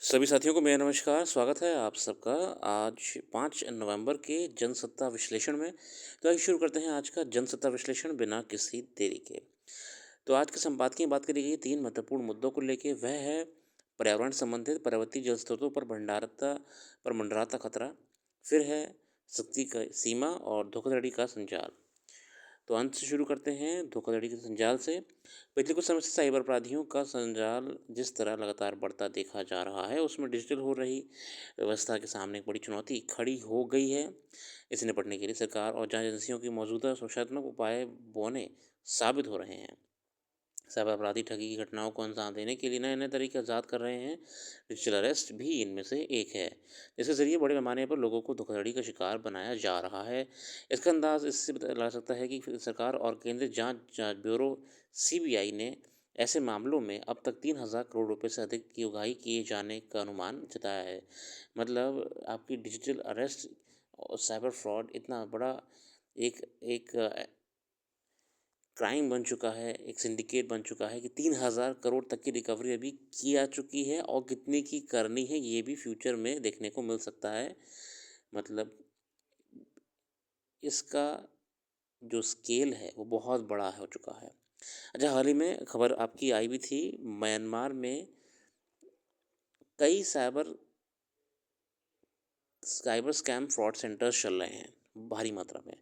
सभी साथियों को मेरा नमस्कार, स्वागत है आप सबका आज 5 नवंबर के जनसत्ता विश्लेषण में। तो आइए शुरू करते हैं आज का जनसत्ता विश्लेषण बिना किसी देरी के। तो आज के संपादकीय में बात करी गई 3 महत्वपूर्ण मुद्दों को लेके वह है पर्यावरण संबंधित पर्वतीय जल स्रोतों पर मंडराता खतरा, फिर है शक्ति का सीमा और धोखाधड़ी का संचार। तो अंत से शुरू करते हैं धोखाधड़ी के संजाल से। पिछले कुछ समय से साइबर अपराधियों का संजाल जिस तरह लगातार बढ़ता देखा जा रहा है, उसमें डिजिटल हो रही व्यवस्था के सामने एक बड़ी चुनौती खड़ी हो गई है। इसे निपटने के लिए सरकार और जांच एजेंसियों की मौजूदा सुरक्षात्मक उपाय बौने साबित हो रहे हैं। साइबर अपराधी ठगी की घटनाओं को अंजाम देने के लिए नए नए तरीके ईजाद कर रहे हैं। डिजिटल अरेस्ट भी इनमें से एक है, जिसके जरिए बड़े पैमाने पर लोगों को धोखाधड़ी का शिकार बनाया जा रहा है। इसका अंदाज इससे पता लगा सकता है कि सरकार और केंद्रीय जांच ब्यूरो सीबीआई ने ऐसे मामलों में अब तक 3,000 करोड़ रुपए से अधिक की उगाही किए जाने का अनुमान जताया है। मतलब आपकी डिजिटल अरेस्ट और साइबर फ्रॉड इतना बड़ा एक एक क्राइम बन चुका है, एक सिंडिकेट बन चुका है कि 3,000 करोड़ तक की रिकवरी अभी की जा चुकी है और कितने की करनी है ये भी फ्यूचर में देखने को मिल सकता है। मतलब इसका जो स्केल है वो बहुत बड़ा हो चुका है। अच्छा, हाल ही में खबर आपकी आई भी थी, म्यांमार में कई साइबर स्कैम फ्रॉड सेंटर्स चल रहे हैं भारी मात्रा में,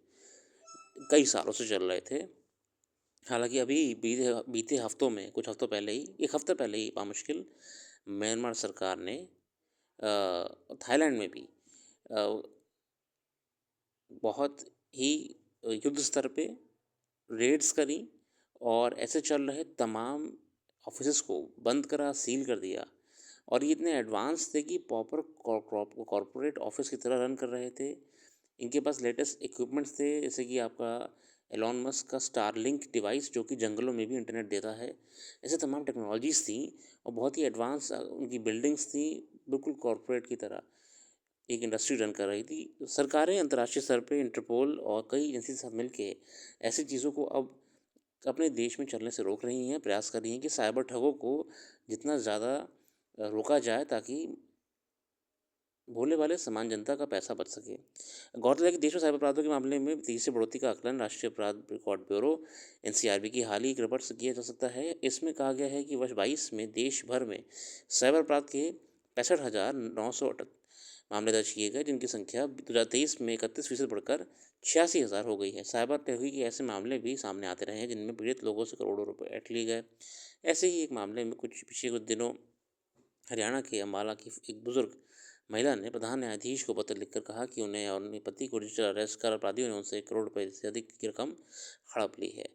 कई सालों से चल रहे थे। हालाँकि अभी बीते बीते हफ्तों में कुछ हफ्तों पहले ही 1 हफ्ते पहले ही बामुश्किल म्यांमार सरकार ने थाईलैंड में भी अ, बहुत ही युद्ध स्तर पे रेड्स करी और ऐसे चल रहे तमाम ऑफिसेज़ को बंद करा, सील कर दिया। और ये इतने एडवांस थे कि प्रॉपर कॉर्पोरेट ऑफिस की तरह रन कर रहे थे। इनके पास लेटेस्ट इक्विपमेंट्स थे, जैसे कि आपका एलॉन मस्क का स्टारलिंक डिवाइस जो कि जंगलों में भी इंटरनेट देता है। ऐसे तमाम टेक्नोलॉजीज़ थी और बहुत ही एडवांस उनकी बिल्डिंग्स थी, बिल्कुल कॉर्पोरेट की तरह एक इंडस्ट्री रन कर रही थी। सरकारें अंतर्राष्ट्रीय स्तर पे इंटरपोल और कई एजेंसी के साथ मिलके ऐसी चीज़ों को अब अपने देश में चलने से रोक रही हैं, प्रयास कर रही हैं कि साइबर ठगों को जितना ज़्यादा रोका जाए ताकि भोले-भाले सामान्य जनता का पैसा बच सके। गौरतलब है कि देश में साइबर अपराधों के मामले में तेज़ी से बढ़ोतरी का आकलन राष्ट्रीय अपराध रिकॉर्ड ब्यूरो एनसीआरबी की हाल ही एक रिपोर्ट से किया जा सकता है। इसमें कहा गया है कि वर्ष 22 में देश भर में साइबर अपराध के 65,900 मामले दर्ज किए गए, जिनकी संख्या 2023 में 31% बढ़कर 86,000 हो गई है। साइबर ठगी के ऐसे मामले भी सामने आते रहे हैं जिनमें पीड़ित लोगों से करोड़ों रुपए ऐंठ लिए गए। ऐसे ही एक मामले में पिछले कुछ दिनों हरियाणा के अम्बाला की एक बुजुर्ग महिला ने प्रधान न्यायाधीश को पत्र लिखकर कहा कि उन्हें और उनके पति को डिजिटल अरेस्ट कर अपराधियों ने उनसे 1 करोड़ रुपए से अधिक की रकम हड़प ली है।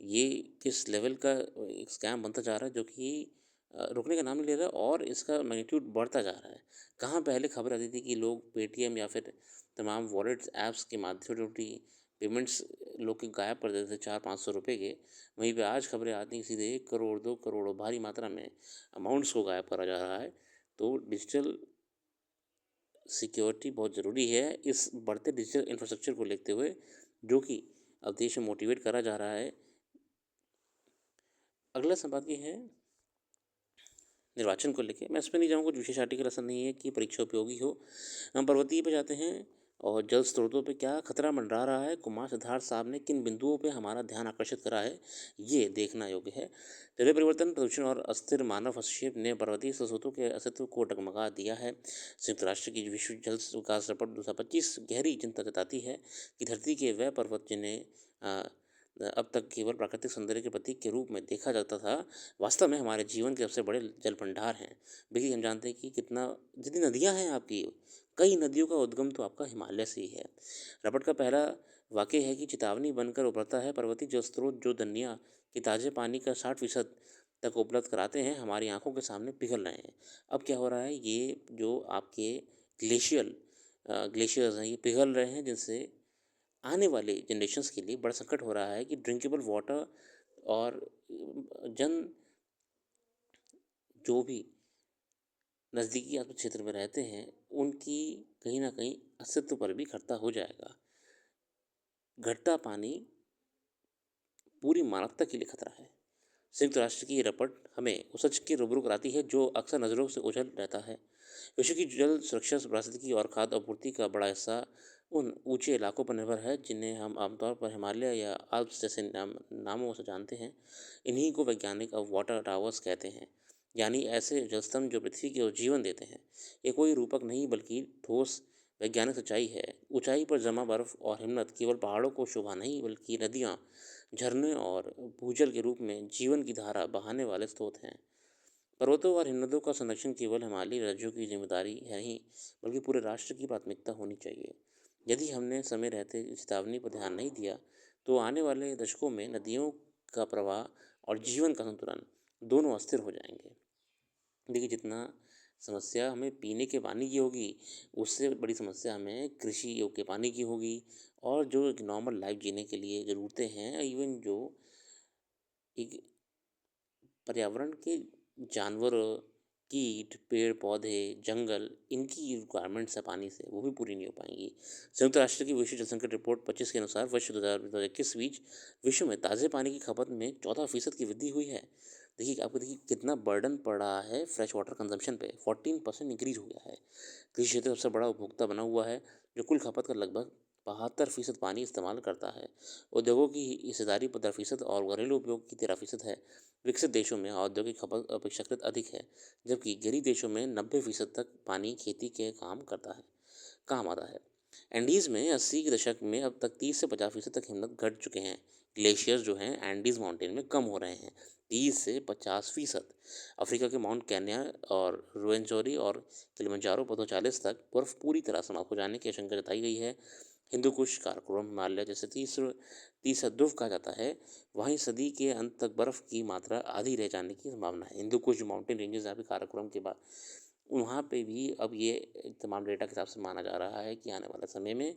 ये किस लेवल का एक स्कैम बनता जा रहा है जो कि रुकने का नाम नहीं ले रहा और इसका मैग्नीट्यूड बढ़ता जा रहा है। कहाँ पहले खबर आती थी कि लोग पेटीएम या फिर तमाम वॉलेट्स ऐप्स के माध्यम से छोटी पेमेंट्स लोग के गायब कर देते थे 400-500 रुपए के। वहीं पे आज खबरें आती हैं सीधे 1 करोड़ 2 करोड़ भारी मात्रा में अमाउंट्स को गायब करा जा रहा है। तो डिजिटल सिक्योरिटी बहुत ज़रूरी है इस बढ़ते डिजिटल इंफ्रास्ट्रक्चर को लेते हुए, जो कि अब देश में मोटिवेट करा जा रहा है। अगला संपादकीय है निर्वाचन को लेके। मैं इसमें नहीं जाऊँगा, कुछ विशेष आर्टिकल ऐसा नहीं है कि परीक्षा उपयोगी हो। हम पर्वतीय पे जाते हैं और जल स्रोतों पे क्या खतरा मंडरा रहा है, कुमार सिद्धार्थ साहब ने किन बिंदुओं पे हमारा ध्यान आकर्षित करा है, ये देखना योग्य है। जलवायु परिवर्तन, प्रदूषण और अस्थिर मानव हस्तक्षेप ने पर्वतीय स्रोतों के अस्तित्व को डगमगा दिया है। संयुक्त राष्ट्र की विश्व जल विकास रिपोर्ट 2025 गहरी चिंता जताती है कि धरती के वह पर्वत जिन्हें अब तक केवल प्राकृतिक सौंदर्य के प्रतीक के रूप में देखा जाता था, वास्तव में हमारे जीवन के सबसे बड़े जल भंडार हैं। देखिए, हम जानते हैं कि कितना जितनी नदियाँ हैं आपकी, कई नदियों का उद्गम तो आपका हिमालय से ही है। रबड़ का पहला वाक़या है कि चेतावनी बनकर उभरता है। पर्वतीय जल स्रोत जो दुनिया के ताज़े पानी का 60% तक उपलब्ध कराते हैं, हमारी आँखों के सामने पिघल रहे हैं। अब क्या हो रहा है, ये जो आपके ग्लेशियर्स हैं, ये पिघल रहे हैं, जिनसे आने वाले जनरेशन्स के लिए बड़ा संकट हो रहा है कि ड्रिंकेबल वाटर और जन जो भी नज़दीकी आस क्षेत्र में रहते हैं, उनकी कहीं न कहीं अस्तित्व पर भी खतरा हो जाएगा। घटता पानी पूरी मानवता के लिए खतरा है। संयुक्त राष्ट्र की ये रिपोर्ट हमें उस सच के रूबरू कराती है जो अक्सर नज़रों से ओझल रहता है। विश्व की जल सुरक्षा, पारिस्थितिकी और खाद्य आपूर्ति का बड़ा हिस्सा उन ऊंचे इलाकों पर निर्भर है जिन्हें हम आमतौर पर हिमालय या आल्प्स जैसे नामों से जानते हैं। इन्हीं को वैज्ञानिक अब वाटर टावर्स कहते हैं, यानी ऐसे जलस्तंभ जो पृथ्वी को जीवन देते हैं। ये कोई रूपक नहीं बल्कि ठोस वैज्ञानिक सच्चाई है। ऊंचाई पर जमा बर्फ और हिमनद केवल पहाड़ों को शोभा नहीं बल्कि नदियाँ, झरने और भूजल के रूप में जीवन की धारा बहाने वाले स्रोत हैं। पर्वतों और हिमनदों का संरक्षण केवल हिमालयी राज्यों की जिम्मेदारी है नहीं, बल्कि पूरे राष्ट्र की प्राथमिकता होनी चाहिए। यदि हमने समय रहते इस चेतावनी पर ध्यान नहीं दिया, तो आने वाले दशकों में नदियों का प्रवाह और जीवन का संतुलन दोनों अस्थिर हो जाएंगे। देखिए, जितना समस्या हमें पीने के पानी की होगी, उससे बड़ी समस्या हमें कृषि योग्य पानी की होगी। और जो एक नॉर्मल लाइफ जीने के लिए ज़रूरतें हैं, इवन जो एक पर्यावरण के जानवर, कीट, पेड़ पौधे, जंगल, इनकी रिक्वायरमेंट्स है पानी से, वो भी पूरी नहीं हो पाएंगी। संयुक्त राष्ट्र की विश्व जल संकट रिपोर्ट 25 के अनुसार वर्ष 2021 बीच विश्व में ताज़े पानी की खपत में 14% की वृद्धि हुई है। देखिए, आपको देखिए कितना बर्डन पड़ रहा है फ्रेश वाटर कंजम्पशन पे, 14% इंक्रीज हो गया है। कृषि क्षेत्र सबसे बड़ा उपभोक्ता बना हुआ है, जो कुल खपत का लगभग 72% पानी इस्तेमाल करता है। उद्योगों की हिस्सेदारी 15% और घरेलू उपयोग की 13% है। विकसित देशों में औद्योगिक खपत अपेक्षाकृत अधिक है, जबकि गरीब देशों में 90% तक पानी खेती के काम आता है। एंडीज़ में 80 के दशक में अब तक 30 से 50% तक हिमनद घट चुके हैं। ग्लेशियर्स जो हैं एंडीज़ माउंटेन में कम हो रहे हैं, 30 से 50%। अफ्रीका के माउंट केन्या और रुवेंचोरी और किलिमंजारो 2040 तक बर्फ पूरी तरह समाप्त हो जाने की आशंका जताई गई है। हिंदू कुश, काराकोरम, हिमालय जैसे तीस ध्रुव कहा जाता है, वहीं सदी के अंत तक बर्फ की मात्रा आधी रह जाने की संभावना है। हिंदू कुश जो माउंटेन रेंजेस यहाँ पे काराकोरम के बाद, वहाँ पे भी अब ये तमाम डेटा के हिसाब से माना जा रहा है कि आने वाले समय में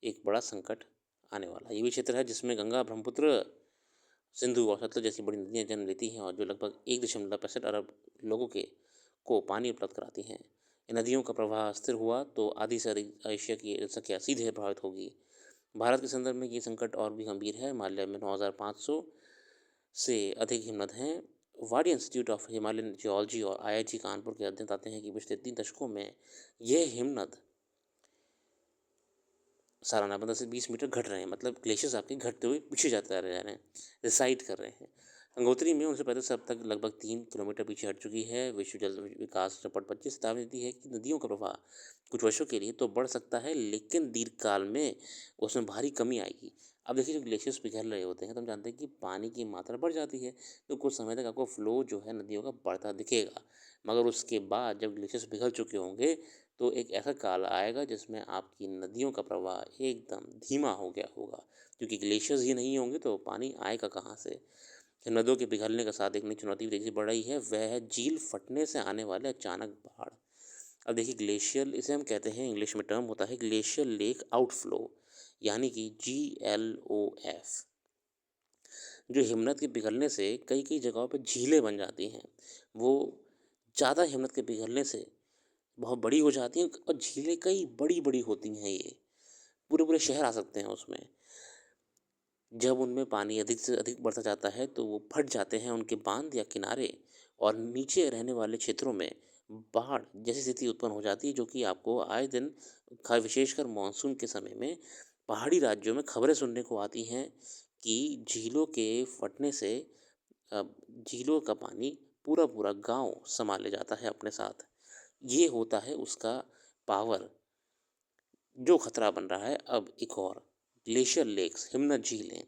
एक बड़ा संकट आने वाला है। ये भी क्षेत्र है जिसमें गंगा, ब्रह्मपुत्र, सिंधु और सतलज जैसी बड़ी नदियाँ जन्म लेती हैं और जो लगभग 1.65 अरब लोगों को पानी उपलब्ध कराती हैं। इन नदियों का प्रवाह स्थिर हुआ तो आधी से अधिक एशिया की जनसंख्या सीधे प्रभावित होगी। भारत के संदर्भ में ये संकट और भी गंभीर है। हिमालय में 9,500 से अधिक हिमनद हैं। वाडी इंस्टीट्यूट ऑफ हिमालयन जियोलॉजी और IIT कानपुर के अध्ययन बताते हैं कि पिछले 3 दशकों में ये हिमनद सालाना 15 से 20 मीटर घट रहे हैं। मतलब ग्लेशियर्स आपके घटते हुए पीछे जाते जा रहे हैं, रिसाइड कर रहे हैं। गंगोत्री में उनसे पहले से अब तक लगभग 3 किलोमीटर पीछे हट चुकी है। विश्व जल विकास रिपोर्ट 25 चेतावनी देती है कि नदियों का प्रवाह कुछ वर्षों के लिए तो बढ़ सकता है, लेकिन दीर्घकाल में उसमें भारी कमी आएगी। अब देखिए, जब ग्लेशियर्स पिघल रहे होते हैं तो हम जानते हैं कि पानी की मात्रा बढ़ जाती है, तो कुछ समय तक आपको फ्लो जो है नदियों का बढ़ता दिखेगा। मगर उसके बाद जब ग्लेशियर्स पिघल चुके होंगे, तो एक ऐसा काल आएगा जिसमें आपकी नदियों का प्रवाह एकदम धीमा हो गया होगा, क्योंकि ग्लेशियर्स ही नहीं होंगे तो पानी आएगा कहाँ से। नदियों के पिघलने के साथ एक नई चुनौती भी तेजी से बढ़ रही है, वह है झील फटने से आने वाले अचानक बाढ़। अब देखिए, ग्लेशियल इसे हम कहते हैं, इंग्लिश में टर्म होता है ग्लेशियल लेक आउटफ्लो, यानी कि GLOF। जो हिमनद के पिघलने से कई कई जगहों पर झीलें बन जाती हैं। वो ज़्यादा हिमनद के पिघलने से बहुत बड़ी हो जाती हैं और झीलें कई बड़ी बड़ी होती हैं। ये पूरे पूरे शहर आ सकते हैं उसमें। जब उनमें पानी अधिक से अधिक बढ़ता जाता है तो वो फट जाते हैं उनके बांध या किनारे, और नीचे रहने वाले क्षेत्रों में बाढ़ जैसी स्थिति उत्पन्न हो जाती है, जो कि आपको आए दिन विशेषकर मानसून के समय में पहाड़ी राज्यों में खबरें सुनने को आती हैं कि झीलों के फटने से झीलों का पानी पूरा पूरा गांव समा ले जाता है अपने साथ। ये होता है उसका पावर, जो खतरा बन रहा है अब एक और, ग्लेशियर लेक्स, हिमनद झीलें।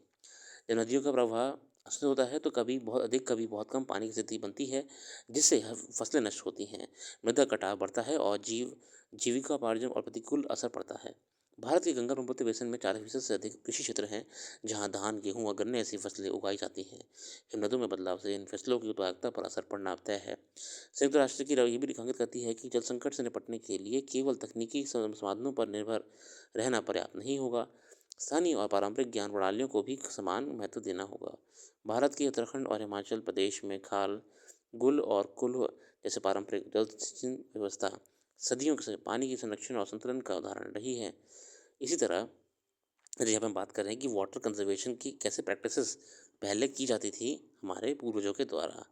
जब नदियों का प्रवाह अस्त होता है तो कभी बहुत अधिक कभी बहुत कम पानी की स्थिति बनती है, जिससे फसलें नष्ट होती हैं, मृदा कटाव बढ़ता है और जीविकोपार्जन और प्रतिकूल असर पड़ता है। भारत के गंगा ब्रह्मपुत्र बेसिन में 40% से अधिक कृषि क्षेत्र हैं, जहां धान, गेहूं और गन्ने ऐसी फसलें उगाई जाती हैं। हिमनदों में बदलाव से इन फसलों की उत्पादकता पर असर पड़ना तय है। संयुक्त राष्ट्र की ये भी रेखांकित करती है कि जल संकट से निपटने के लिए केवल तकनीकी समाधानों पर निर्भर रहना पर्याप्त नहीं होगा, स्थानीय और पारंपरिक ज्ञान प्रणालियों को भी समान महत्व देना होगा। भारत के उत्तराखंड और हिमाचल प्रदेश में खाल, गुल और कुल्ह जैसे पारंपरिक जल सिंचन व्यवस्था सदियों से पानी के संरक्षण और संतुलन का उदाहरण रही है। इसी तरह, जब हम बात कर रहे हैं कि वाटर कंजर्वेशन की कैसे प्रैक्टिसेस पहले की जाती थी हमारे पूर्वजों के द्वारा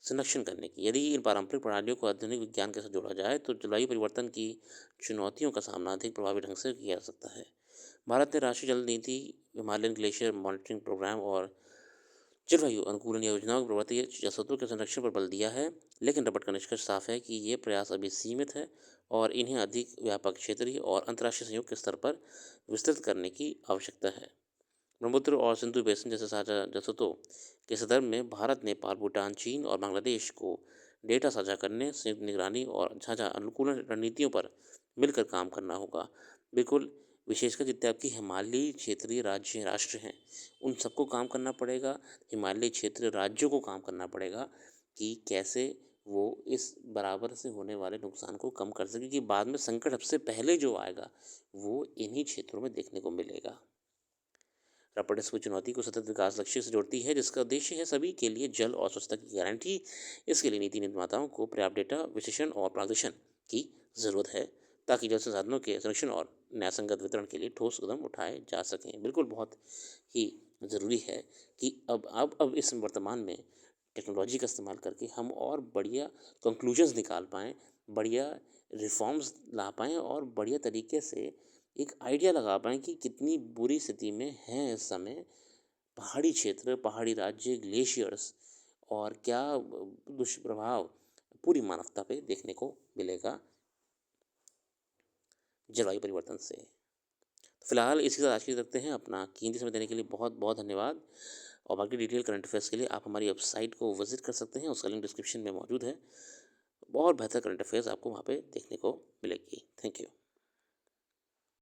संरक्षण करने की। यदि इन पारंपरिक प्रणालियों को आधुनिक विज्ञान के साथ जोड़ा जाए तो जलवायु परिवर्तन की चुनौतियों का सामना अधिक प्रभावी ढंग से किया जा सकता है। भारत ने राष्ट्रीय जल नीति, हिमालयन ग्लेशियर मॉनिटरिंग प्रोग्राम और जलवायु अनुकूलन योजनाओं के पर्वतीय जलस्रोतों के संरक्षण पर बल दिया है, लेकिन रिपोर्ट का निष्कर्ष साफ है कि ये प्रयास अभी सीमित है और इन्हें अधिक व्यापक क्षेत्रीय और अंतर्राष्ट्रीय सहयोग के स्तर पर विस्तृत करने की आवश्यकता है। ब्रह्मपुत्र और सिंधु बेसिन जैसे साझा जलस्रोतों के संदर्भ में भारत, नेपाल, भूटान, चीन और बांग्लादेश को डेटा साझा करने, संयुक्त निगरानी और साझा अनुकूलन रणनीतियों पर मिलकर काम करना होगा। बिल्कुल, विशेषकर जितने आपकी हिमालयी क्षेत्रीय राज्य राष्ट्र हैं, उन सबको काम करना पड़ेगा। हिमालयी क्षेत्रीय राज्यों को काम करना पड़ेगा कि कैसे वो इस बराबर से होने वाले नुकसान को कम कर सके, कि बाद में संकट सबसे पहले जो आएगा वो इन्हीं क्षेत्रों में देखने को मिलेगा। रपट इस चुनौती को सतत विकास लक्ष्य से जोड़ती है, जिसका उद्देश्य है सभी के लिए जल और स्वच्छता की गारंटी। इसके लिए नीति निर्माताओं को पर्याप्त डेटा विश्लेषण और मार्गदर्शन की जरूरत है, ताकि जल संसाधनों के संरक्षण और न्यायसंगत वितरण के लिए ठोस कदम उठाए जा सकें। बिल्कुल, बहुत ही ज़रूरी है कि अब इस वर्तमान में टेक्नोलॉजी का इस्तेमाल करके हम और बढ़िया कंक्लूजन्स निकाल पाएँ, बढ़िया रिफॉर्म्स ला पाएँ और बढ़िया तरीके से एक आइडिया लगा पाएँ कि कितनी बुरी स्थिति में हैं इस समय पहाड़ी क्षेत्र, पहाड़ी राज्य, ग्लेशियर्स, और क्या दुष्प्रभाव पूरी मानवता पे देखने को मिलेगा जलवायु परिवर्तन से। फिलहाल इसी के साथ आज की रखते हैं। अपना कीमती समय देने के लिए बहुत बहुत धन्यवाद। और बाकी डिटेल करंट अफेयर्स के लिए आप हमारी वेबसाइट को विजिट कर सकते हैं, उसका लिंक डिस्क्रिप्शन में मौजूद है। बहुत बेहतर करंट अफेयर्स आपको वहाँ पे देखने को मिलेगी। Thank you.